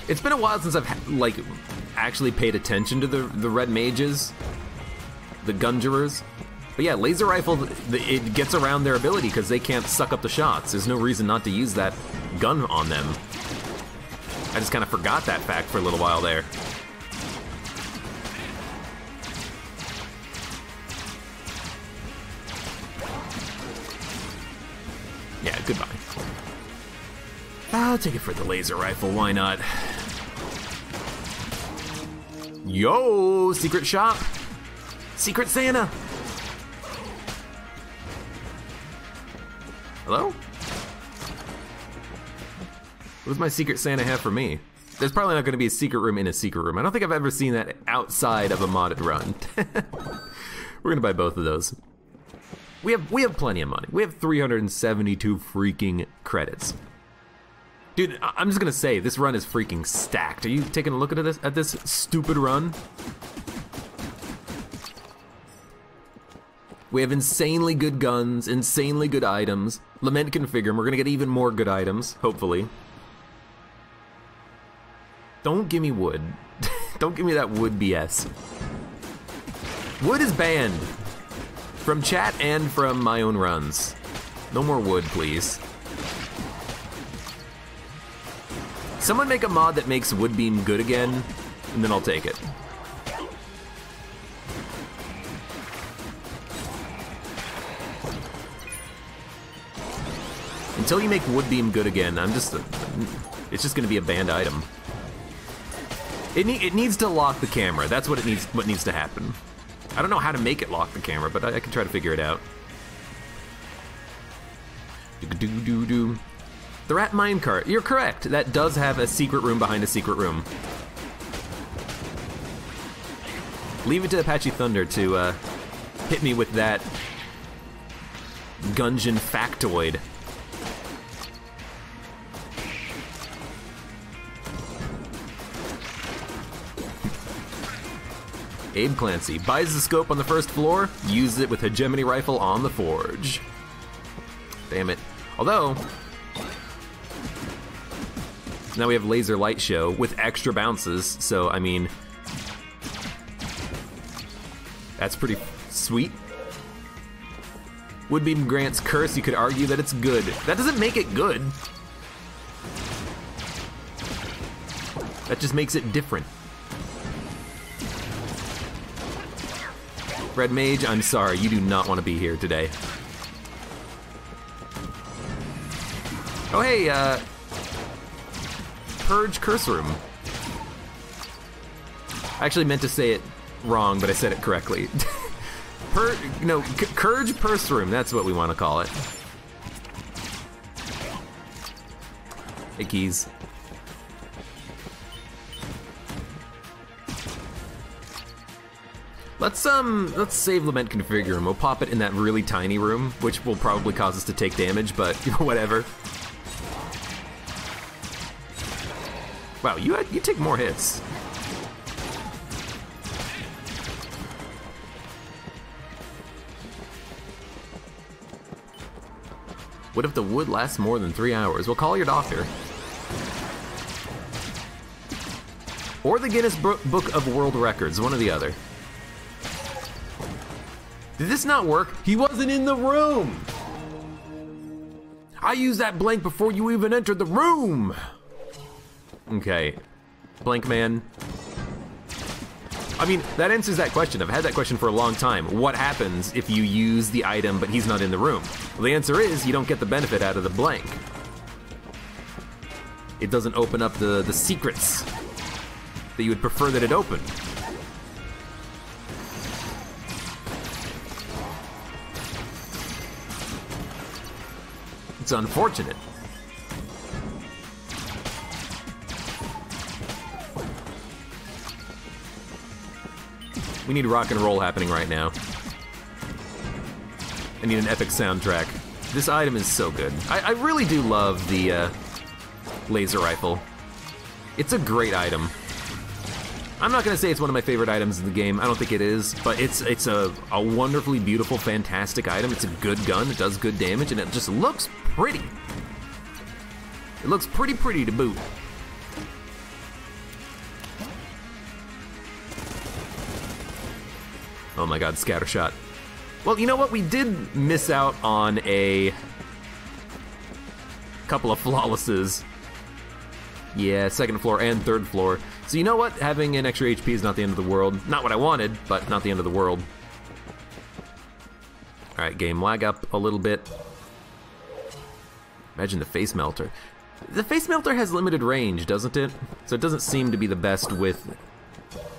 It's been a while since I've like actually paid attention to the red mages, the Gungerers. But yeah, laser rifle, it gets around their ability because they can't suck up the shots. There's no reason not to use that gun on them. I just kind of forgot that fact for a little while there. Yeah, goodbye. I'll take it for the laser rifle, why not? Yo, secret shop! Secret Santa! Hello? What does my secret Santa have for me? There's probably not going to be a secret room in a secret room. I don't think I've ever seen that outside of a modded run. We're gonna buy both of those. We have plenty of money. We have 372 freaking credits. Dude, I'm just gonna say, this run is freaking stacked. Are you taking a look at this stupid run? We have insanely good guns, insanely good items. Lament Configurum, we're gonna get even more good items, hopefully. Don't give me wood. Don't give me that wood BS. Wood is banned. From chat and from my own runs. No more wood, please. Someone make a mod that makes wood beam good again, and then I'll take it. Until you make wood beam good again, it's just gonna be a banned item. It needs to lock the camera. That's what needs to happen. I don't know how to make it lock the camera, but I can try to figure it out. The rat minecart. You're correct. That does have a secret room behind a secret room. Leave it to Apache Thunder to hit me with that Gungeon factoid. AbeClancy buys the scope on the first floor, uses it with hegemony rifle on the forge. Damn it. Although, now we have laser light show with extra bounces, so I mean, that's pretty sweet. Woodbeam grants curse, you could argue that it's good. That doesn't make it good. That just makes it different. Red Mage, I'm sorry, you do not want to be here today. Oh, hey, Purge Curse Room. I actually meant to say it wrong, but I said it correctly. Purge Purse Room, that's what we want to call it. Hey, keys. Let's save Lament Configure Room. We'll pop it in that really tiny room, which will probably cause us to take damage, but whatever. Wow, you take more hits. What if the wood lasts more than 3 hours? Well, call your doctor. Or the Guinness Book of World Records, one or the other. Did this not work? He wasn't in the room! I used that blank before you even entered the room! Okay. Blank man. I mean, that answers that question. I've had that question for a long time. What happens if you use the item but he's not in the room? Well, the answer is you don't get the benefit out of the blank. It doesn't open up the secrets that you would prefer that it open. It's unfortunate. We need rock and roll happening right now. I need an epic soundtrack. This item is so good. I really do love the laser rifle. It's a great item. I'm not gonna say it's one of my favorite items in the game. I don't think it is, but it's a wonderfully beautiful, fantastic item. It's a good gun. It does good damage, and it just looks pretty. It looks pretty to boot. Oh my god, scatter shot. Well, you know what? We did miss out on a couple of flawlesses. Yeah, second floor and third floor. So you know what? Having an extra HP is not the end of the world. Not what I wanted, but not the end of the world. Alright, game, lag up a little bit. Imagine the face melter. The face melter has limited range, doesn't it? So it doesn't seem to be the best with,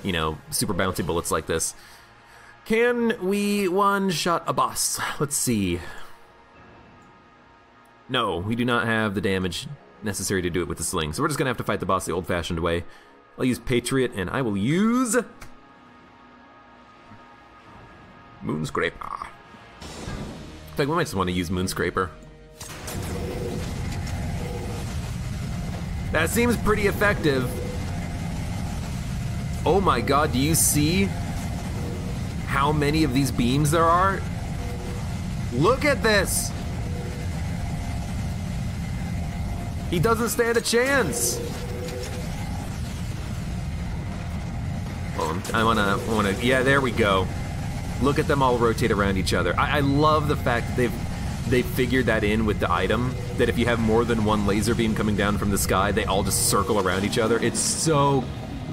you know, super bouncy bullets like this. Can we one-shot a boss? Let's see. No, we do not have the damage necessary to do it with the sling, so we're just gonna have to fight the boss the old-fashioned way. I'll use Patriot, and I will use Moonscraper. In fact, we might just want to use Moonscraper. That seems pretty effective. Oh my god, do you see how many of these beams there are? Look at this! He doesn't stand a chance! Oh, I wanna, yeah, there we go. Look at them all rotate around each other. I love the fact that they've figured that in with the item, that if you have more than one laser beam coming down from the sky, they all just circle around each other. It's so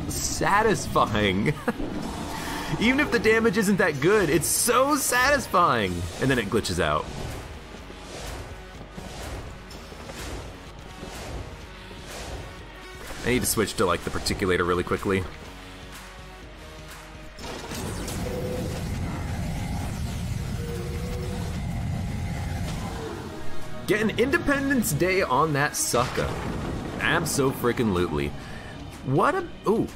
satisfying. Even if the damage isn't that good, it's so satisfying. And then it glitches out. I need to switch to like the particulator really quickly. Getting Independence Day on that sucker. Abso-frickin-lutely. What a... Ooh.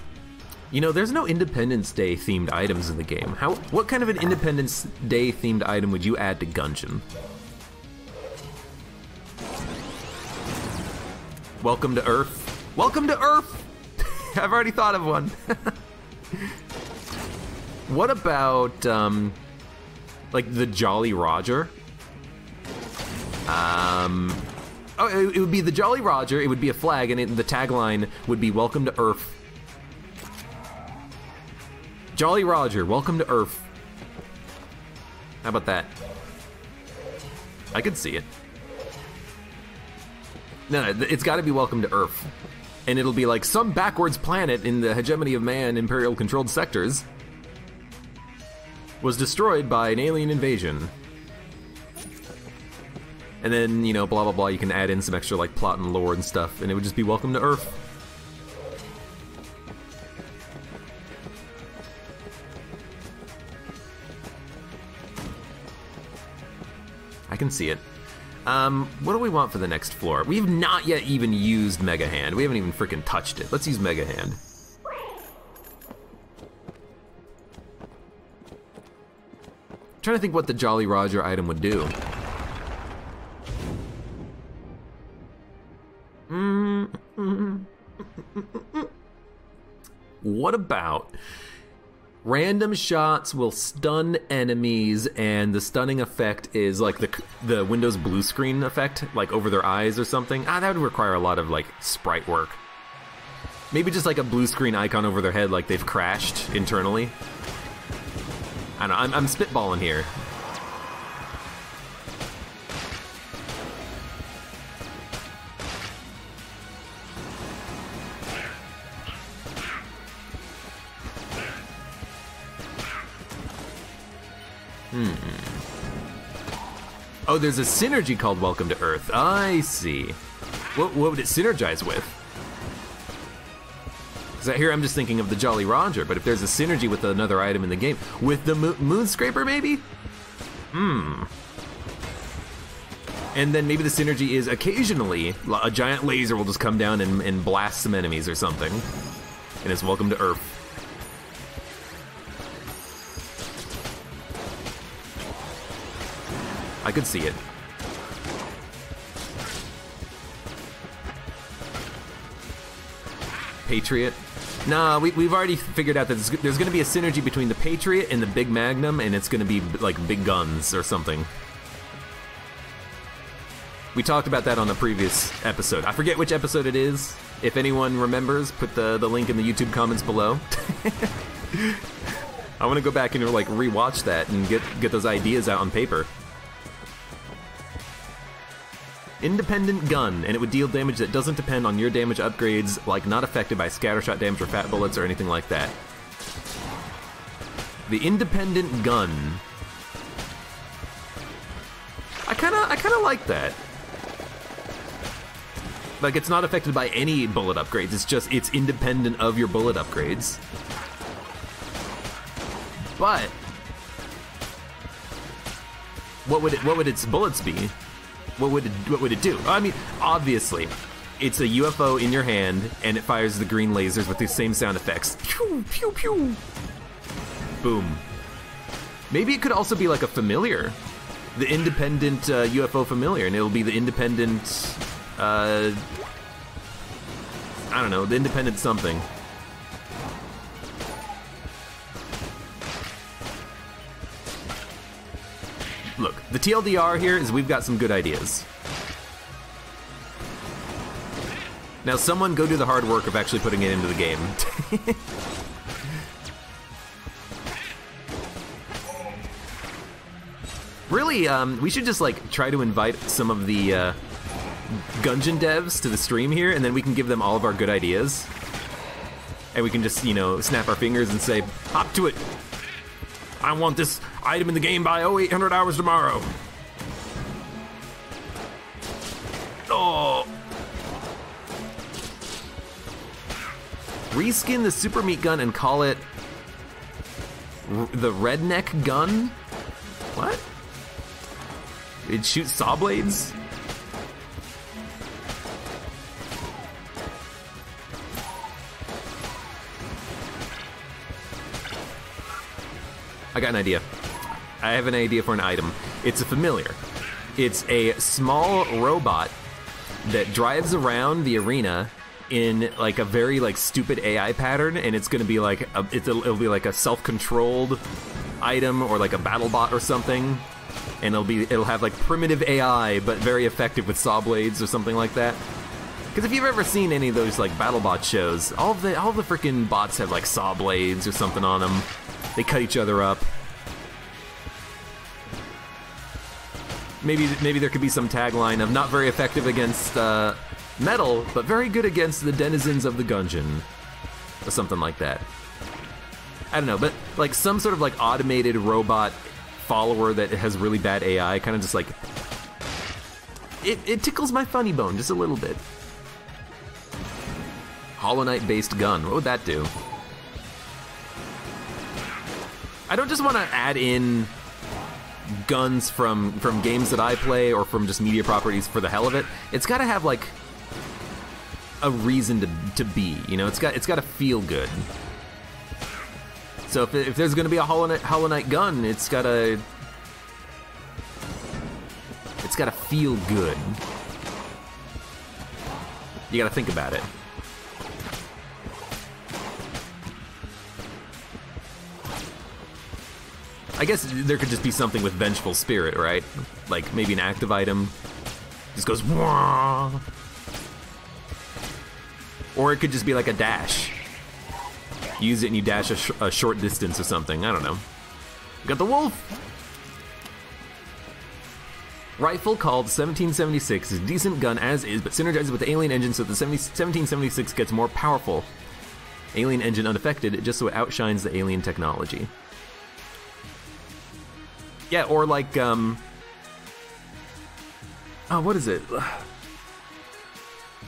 You know, there's no Independence Day themed items in the game. What kind of an Independence Day themed item would you add to Gungeon? Welcome to Earth. Welcome to Earth! I've already thought of one. What about, like the Jolly Roger? Oh, it would be the Jolly Roger, it would be a flag, and the tagline would be Welcome to Earth. Jolly Roger, welcome to Earth. How about that? I could see it. No, it's gotta be welcome to Earth. And it'll be like some backwards planet in the hegemony of man, Imperial controlled sectors, was destroyed by an alien invasion. And then, you know, blah blah blah, you can add in some extra like plot and lore and stuff, and it would just be welcome to Earth. I can see it. What do we want for the next floor? We've not yet even used Mega Hand. We haven't even freaking touched it. Let's use Mega Hand. Trying to think what the Jolly Roger item would do. What about random shots will stun enemies, and the stunning effect is like the Windows blue screen effect, like over their eyes or something? Ah, that would require a lot of like sprite work. Maybe just like a blue screen icon over their head, like they've crashed internally. I don't know, I'm spitballing here. Oh, there's a synergy called Welcome to Earth. I see. What would it synergize with? Because here I'm just thinking of the Jolly Roger, but if there's a synergy with another item in the game, with the Moonscraper maybe? And then maybe the synergy is occasionally a giant laser will just come down and blast some enemies or something. And it's Welcome to Earth. I could see it. Patriot? Nah, we've already figured out that there's going to be a synergy between the Patriot and the Big Magnum, and it's going to be like big guns or something. We talked about that on the previous episode. I forget which episode it is. If anyone remembers, put the link in the YouTube comments below. I want to go back and like rewatch that and get those ideas out on paper. Independent gun, and it would deal damage that doesn't depend on your damage upgrades, like not affected by scattershot damage or fat bullets or anything like that. The independent gun. I kinda like that. Like, it's not affected by any bullet upgrades, it's independent of your bullet upgrades. But what would its bullets be? What would it do? I mean, obviously, it's a UFO in your hand, and it fires the green lasers with the same sound effects. Pew, pew, pew. Boom. Maybe it could also be like a familiar. The independent UFO familiar, and it'll be the independent... I don't know, the independent something. Look, the TLDR here is we've got some good ideas. Now someone go do the hard work of actually putting it into the game. Really, we should just like try to invite some of the Gungeon devs to the stream here, and then we can give them all of our good ideas. And we can just, you know, snap our fingers and say, hop to it! I want this item in the game by 0800 hours tomorrow. Oh. Reskin the super meat gun and call it the redneck gun? What? It shoots saw blades? I got an idea. I have an idea for an item. It's a familiar. It's a small robot that drives around the arena in like a very like stupid AI pattern, and it's gonna be like it'll be like a self-controlled item or like a battle bot or something, and it'll have like primitive AI but very effective with saw blades or something like that. Because if you've ever seen any of those like BattleBot shows, all the freaking bots have like saw blades or something on them. They cut each other up. Maybe there could be some tagline of not very effective against metal, but very good against the denizens of the Gungeon, or something like that. I don't know, but like some sort of like automated robot follower that has really bad AI, kind of just like it tickles my funny bone just a little bit. Hollow Knight based gun, what would that do? I don't just want to add in guns from games that I play or from just media properties for the hell of it. It's got to have like a reason to be, you know. It's got to feel good. So if there's going to be a Hollow Knight gun, it's got to feel good. You got to think about it. I guess there could just be something with Vengeful Spirit, right? Like maybe an active item just goes wah. Or it could just be like a dash. Use it and you dash a short distance or something. I don't know. We got the wolf. Rifle called 1776 is a decent gun as is, but synergizes with the Alien engine so that the 1776 gets more powerful. Alien engine unaffected, just so it outshines the Alien technology. Yeah, or like, oh, what is it?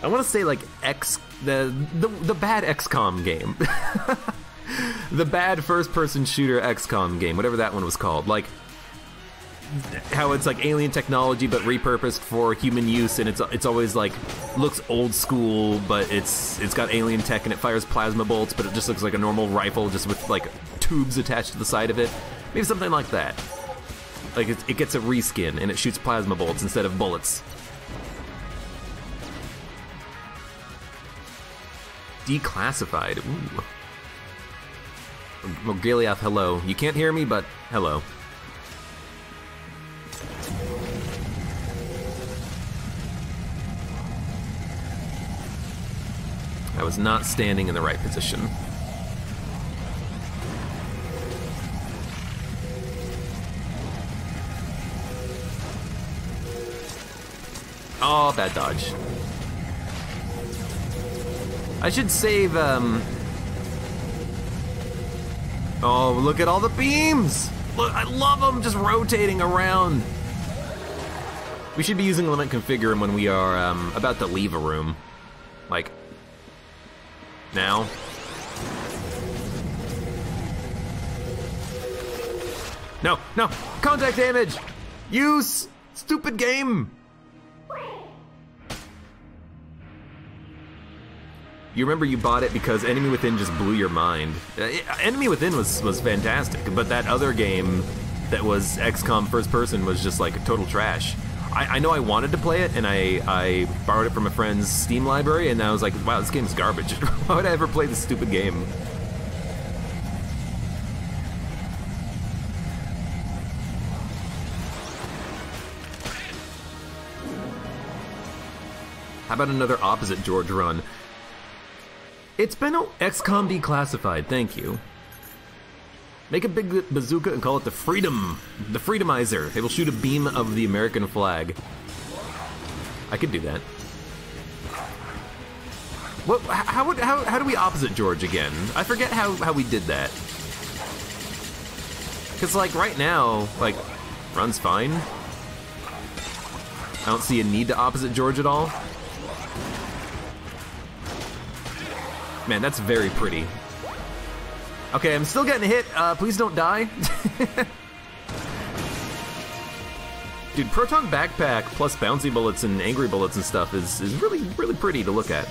I want to say like the bad XCOM game. The bad first-person shooter XCOM game, whatever that one was called. Like, how it's like alien technology but repurposed for human use, and it's always like looks old school, but it's got alien tech and it fires plasma bolts, but it just looks like a normal rifle just with like tubes attached to the side of it. Maybe something like that. Like it gets a reskin and it shoots plasma bolts instead of bullets. Declassified. Ooh. Mogiliath, hello. You can't hear me, but hello. I was not standing in the right position. Oh, bad dodge. I should save, Oh, look at all the beams! Look, I love them just rotating around. We should be using Lament Configure when we are, about to leave a room. Like, now. No, no! Contact damage! Use! Stupid game! You remember you bought it because Enemy Within just blew your mind. Enemy Within was fantastic, but that other game that was XCOM first person was just like total trash. I know I wanted to play it, and I borrowed it from a friend's Steam library, and I was like, wow, this game's garbage. Why would I ever play this stupid game? How about another opposite George run? It's been XCOM declassified, thank you. Make a big bazooka and call it the Freedomizer. It will shoot a beam of the American flag. I could do that. What? How do we opposite George again? I forget how we did that. Cause like right now, like run's fine. I don't see a need to opposite George at all. Man, that's very pretty. Okay, I'm still getting hit. Please don't die. Dude, Proton Backpack plus bouncy bullets and angry bullets and stuff is really, really pretty to look at.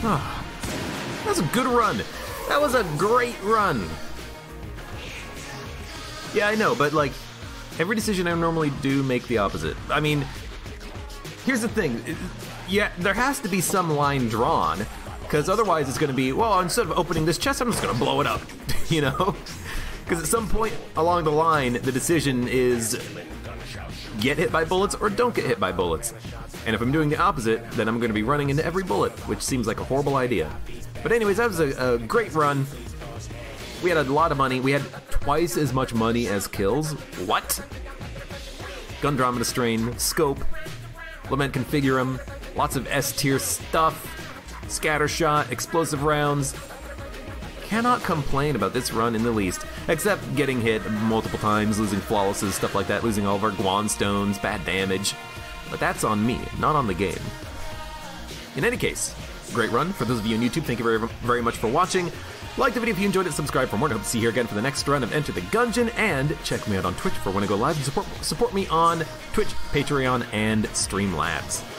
Oh, that was a good run. That was a great run. Yeah, I know, but like, every decision I normally do make the opposite. I mean, here's the thing, yeah, there has to be some line drawn, because otherwise it's going to be, well, instead of opening this chest, I'm just going to blow it up, you know? Because at some point along the line, the decision is get hit by bullets or don't get hit by bullets. And if I'm doing the opposite, then I'm going to be running into every bullet, which seems like a horrible idea. But anyways, that was a great run. We had a lot of money. We had twice as much money as kills. What? Gundramina Strain, Scope, Lament Configurum, lots of S-tier stuff, Scattershot, explosive rounds. Cannot complain about this run in the least. except getting hit multiple times, losing flawlesses, stuff like that, losing all of our Guon stones, bad damage. But that's on me, not on the game. In any case, great run. For those of you on YouTube, thank you very, very much for watching. Like the video if you enjoyed it, subscribe for more, and I hope to see you here again for the next run of Enter the Gungeon, and check me out on Twitch for when I go live, and support me on Twitch, Patreon, and Streamlabs.